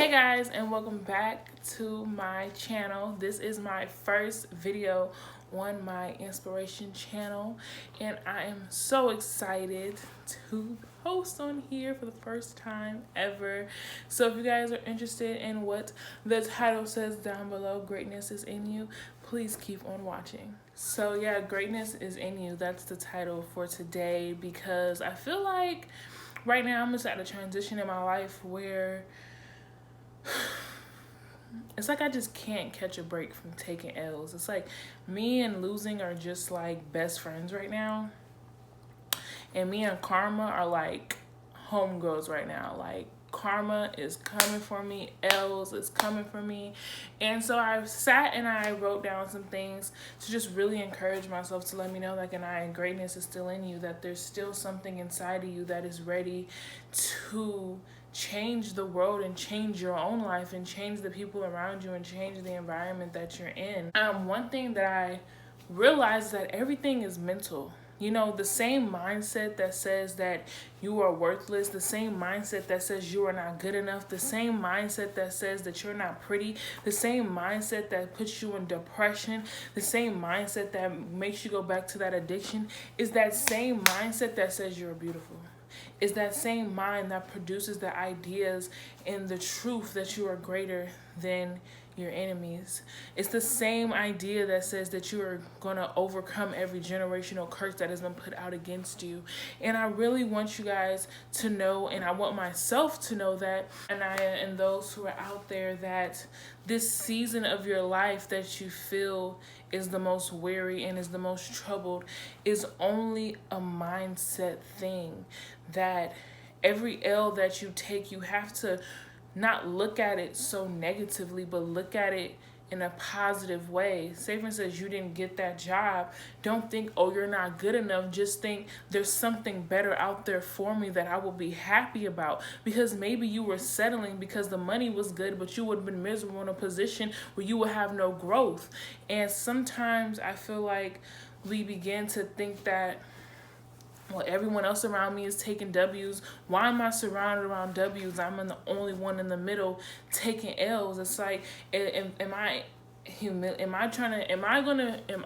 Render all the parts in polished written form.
Hey guys, and welcome back to my channel. This is my first video on my inspiration channel, and I am so excited to post on here for the first time ever. So if you guys are interested in what the title says down below, greatness is in you, please keep on watching. So yeah, greatness is in you. That's the title for today, because I feel like right now I'm just at a transition in my life where it's like I just can't catch a break from taking L's. It's like me and losing are just like best friends right now. And me and karma are like homegirls right now. Like karma is coming for me, L's is coming for me. And so I sat and I wrote down some things to just really encourage myself, to let me know like greatness is still in you, that there's still something inside of you that is ready to change the world and change your own life and change the people around you and change the environment that you're in. One thing that I realized is that everything is mental. You know, the same mindset that says that you are worthless, the same mindset that says you are not good enough, the same mindset that says that you're not pretty, the same mindset that puts you in depression, the same mindset that makes you go back to that addiction, is that same mindset that says you're beautiful. Is that same mind that produces the ideas and the truth that you are greater than your enemies. It's the same idea that says that you are going to overcome every generational curse that has been put out against you. And I really want you guys to know, and I want myself to know that, and those who are out there, that this season of your life that you feel is the most weary and is the most troubled is only a mindset thing. That every L that you take, you have to not look at it so negatively, but look at it in a positive way. Say for instance, you didn't get that job. Don't think, oh, you're not good enough. Just think there's something better out there for me that I will be happy about. Because maybe you were settling because the money was good, but you would have been miserable in a position where you would have no growth. And sometimes I feel like we begin to think that, well, everyone else around me is taking W's. Why am I surrounded around W's? I'm the only one in the middle taking L's. It's like, am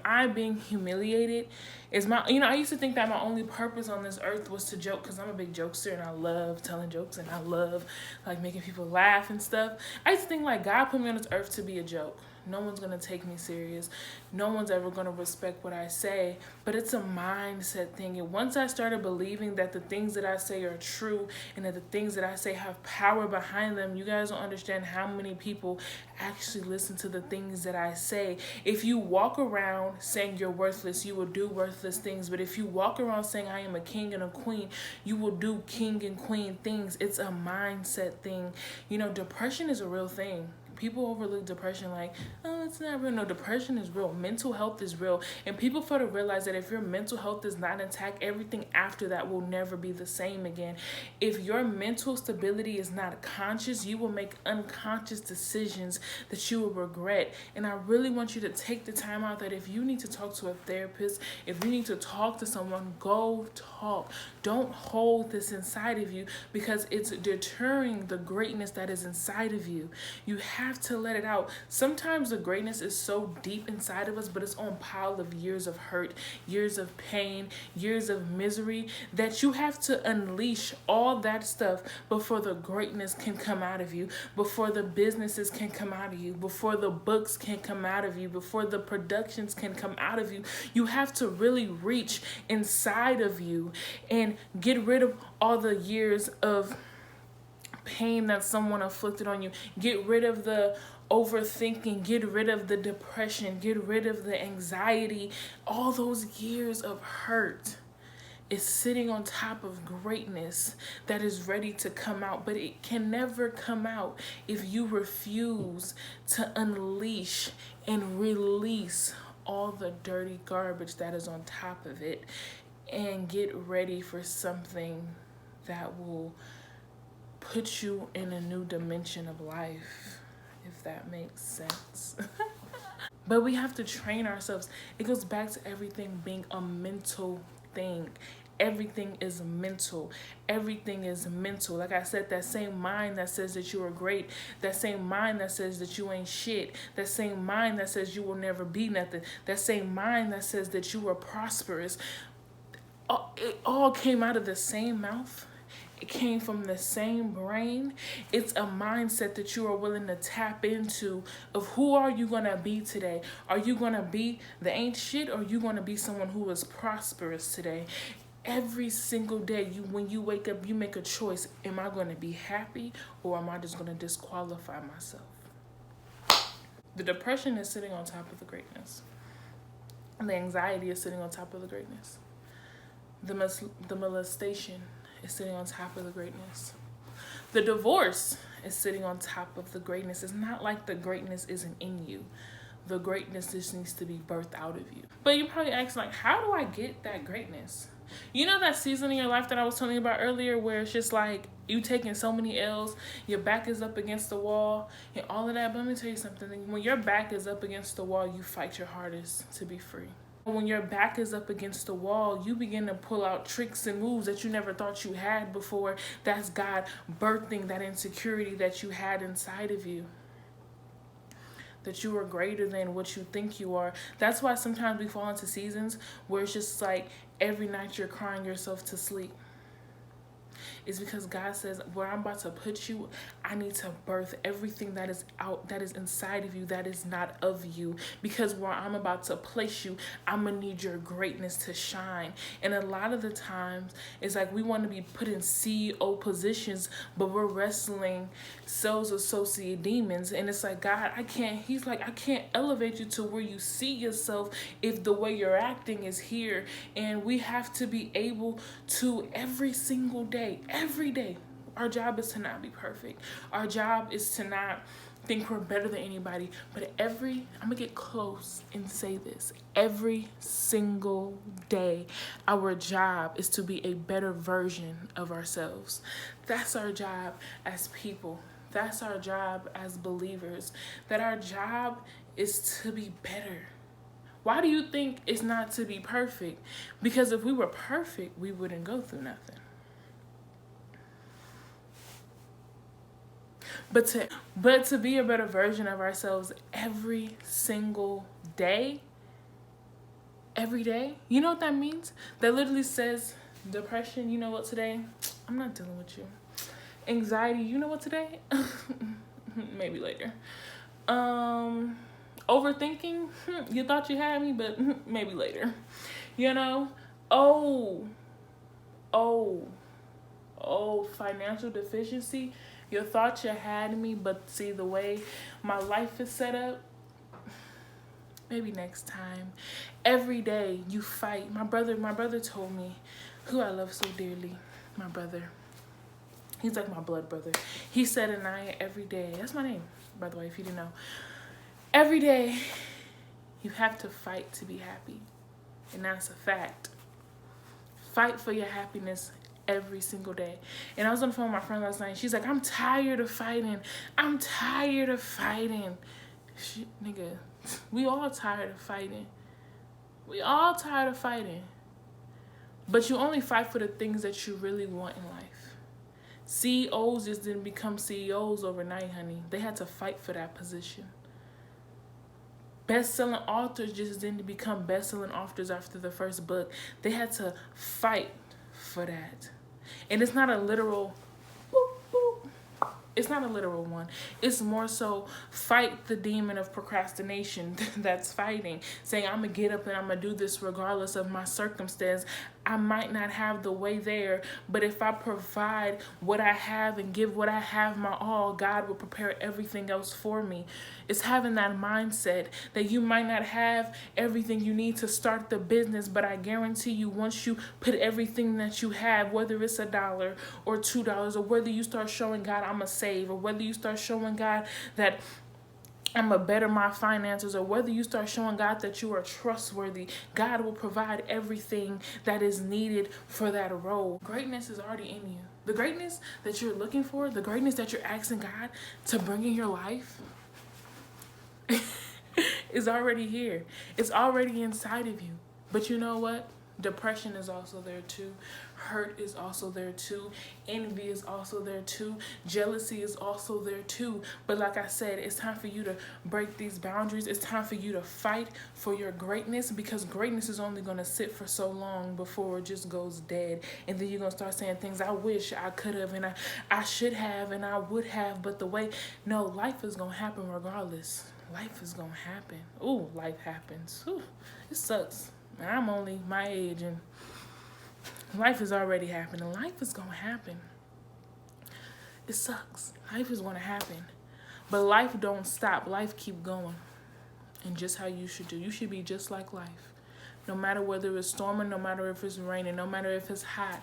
I being humiliated? I used to think that my only purpose on this earth was to joke, because I'm a big jokester and I love telling jokes and I love like making people laugh and stuff. I used to think like God put me on this earth to be a joke. No one's going to take me serious. No one's ever going to respect what I say. But it's a mindset thing. And once I started believing that the things that I say are true and that the things that I say have power behind them, you guys don't understand how many people actually listen to the things that I say. If you walk around saying you're worthless, you will do worthless things. But if you walk around saying I am a king and a queen, you will do king and queen things. It's a mindset thing. You know, depression is a real thing. People overlook depression like, oh, it's not real. No, depression is real. Mental health is real. And people fail to realize that if your mental health is not intact, everything after that will never be the same again. If your mental stability is not conscious, you will make unconscious decisions that you will regret. And I really want you to take the time out that if you need to talk to a therapist, if you need to talk to someone, go talk. Don't hold this inside of you, because it's deterring the greatness that is inside of you. You have to let it out. Sometimes the greatness is so deep inside of us, but it's on a pile of years of hurt, years of pain, years of misery, that you have to unleash all that stuff before the greatness can come out of you, before the businesses can come out of you, before the books can come out of you, before the productions can come out of you. You have to really reach inside of you and get rid of all the years of pain that someone inflicted on you. Get rid of the overthinking, get rid of the depression, get rid of the anxiety. All those years of hurt is sitting on top of greatness that is ready to come out, but it can never come out if you refuse to unleash and release all the dirty garbage that is on top of it, and get ready for something that will put you in a new dimension of life, if that makes sense. But we have to train ourselves. It goes back to everything being a mental thing. Everything is mental. Everything is mental. Like I said, that same mind that says that you are great, that same mind that says that you ain't shit, that same mind that says you will never be nothing, that same mind that says that you are prosperous, it all came out of the same mouth. It came from the same brain. It's a mindset that you are willing to tap into of who are you going to be today? Are you going to be the ain't shit, or are you going to be someone who is prosperous today? Every single day, when you wake up, you make a choice. Am I going to be happy, or am I just going to disqualify myself? The depression is sitting on top of the greatness. The anxiety is sitting on top of the greatness. The molestation is sitting on top of the greatness. The divorce is sitting on top of the greatness. It's not like the greatness isn't in you. The greatness just needs to be birthed out of you. But you probably ask, like, how do I get that greatness? You know that season in your life that I was telling you about earlier, where it's just like you taking so many L's, your back is up against the wall, and all of that. But let me tell you something. When your back is up against the wall, you fight your hardest to be free. When your back is up against the wall, you begin to pull out tricks and moves that you never thought you had before. That's God birthing that insecurity that you had inside of you. That you are greater than what you think you are. That's why sometimes we fall into seasons where it's just like every night you're crying yourself to sleep. It's because God says, where I'm about to put you, I need to birth everything that is out, that is inside of you, that is not of you. Because where I'm about to place you, I'm going to need your greatness to shine. And a lot of the times, it's like we want to be put in CEO positions, but we're wrestling sales associate demons. And it's like, God, He's like, I can't elevate you to where you see yourself if the way you're acting is here. And we have to be able to every single day, every day. Our job is to not be perfect. Our job is to not think we're better than anybody. But I'm gonna get close and say this. Every single day, our job is to be a better version of ourselves. That's our job as people. That's our job as believers. That our job is to be better. Why do you think it's not to be perfect? Because if we were perfect, we wouldn't go through nothing. But to be a better version of ourselves every single day, you know what that means? That literally says depression, you know what today? I'm not dealing with you. Anxiety, you know what today? Maybe later. Overthinking, you thought you had me, but maybe later. You know? Financial deficiency. You thought you had me, but see the way my life is set up, maybe next time. Every day you fight. My brother told me, who I love so dearly, my brother. He's like my blood brother. He said, Aniyya, every day, that's my name, by the way, if you didn't know. Every day, you have to fight to be happy. And that's a fact. Fight for your happiness every single day. And I was on the phone with my friend last night. She's like, I'm tired of fighting. I'm tired of fighting. Shit, nigga, we all tired of fighting. We all tired of fighting. But you only fight for the things that you really want in life. CEOs just didn't become CEOs overnight, honey. They had to fight for that position. Best-selling authors just didn't become best-selling authors after the first book. They had to fight for that. And it's not a literal it's not a literal one. It's more so fight the demon of procrastination that's fighting. Saying, I'm going to get up and I'm going to do this regardless of my circumstance. I might not have the way there, but if I provide what I have and give what I have my all, God will prepare everything else for me. It's having that mindset that you might not have everything you need to start the business, but I guarantee you once you put everything that you have, whether it's $1 or $2, or whether you start showing God I'm a save, or whether you start showing God that I'm going to better my finances, or whether you start showing God that you are trustworthy, God will provide everything that is needed for that role. Greatness is already in you. The greatness that you're looking for, the greatness that you're asking God to bring in your life is already here. It's already inside of you. But you know what? Depression is also there too. Hurt is also there too. Envy is also there too. Jealousy is also there too. But like I said, it's time for you to break these boundaries. It's time for you to fight for your greatness, because greatness is only going to sit for so long before it just goes dead. And then you're going to start saying things, I wish I could have, and I should have, and I would have. But no, life is going to happen regardless. Life is going to happen. Ooh, life happens. Ooh, it sucks. And I'm only my age, and life is already happening. Life is going to happen. It sucks. Life is going to happen. But life don't stop. Life keep going. And just how you should do. You should be just like life. No matter whether it's storming, no matter if it's raining, no matter if it's hot,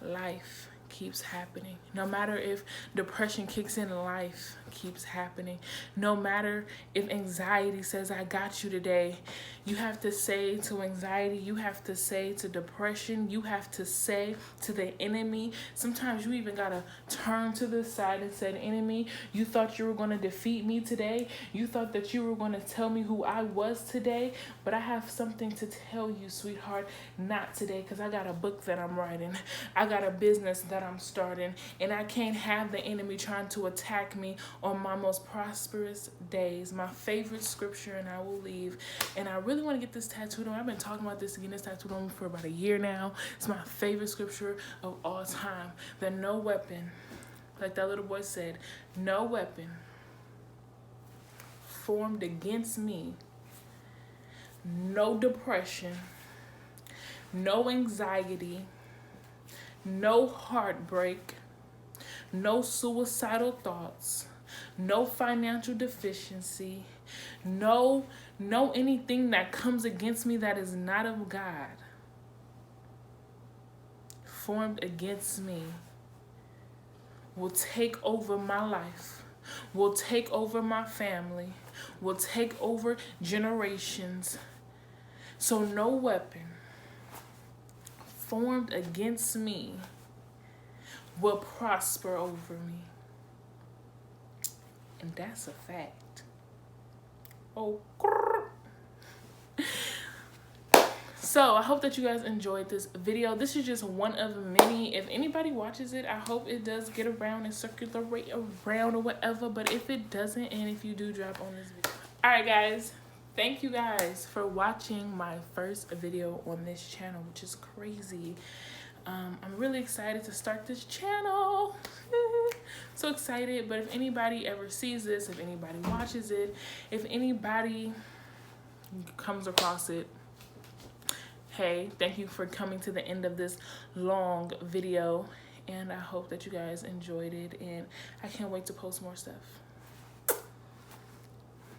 life keeps happening. No matter if depression kicks in, life keeps happening. No matter if anxiety says, I got you today, you have to say to anxiety, you have to say to depression, you have to say to the enemy. Sometimes you even gotta turn to the side and say, enemy, you thought you were gonna defeat me today. You thought that you were gonna tell me who I was today, but I have something to tell you, sweetheart. Not today, because I got a book that I'm writing. I got a business that I'm starting, and I can't have the enemy trying to attack me on my most prosperous days. My favorite scripture, and I will leave. And I really want to get this tattooed on. I've been talking about this, getting this tattooed on for about a year now. It's my favorite scripture of all time. That no weapon, like that little boy said, no weapon formed against me, no depression, no anxiety, no heartbreak, no suicidal thoughts, no financial deficiency, no anything that comes against me that is not of God formed against me will take over my life, will take over my family, will take over generations. So no weapon formed against me will prosper over me. And that's a fact. Oh. So I hope that you guys enjoyed this video. This is just one of many. If anybody watches it, I hope it does get around and circulate around or whatever. But if it doesn't, and if you do drop on this video. Alright guys, thank you guys for watching my first video on this channel, which is crazy. I'm really excited to start this channel. So excited. But if anybody ever sees this, if anybody watches it, if anybody comes across it, hey, thank you for coming to the end of this long video. And I hope that you guys enjoyed it. And I can't wait to post more stuff.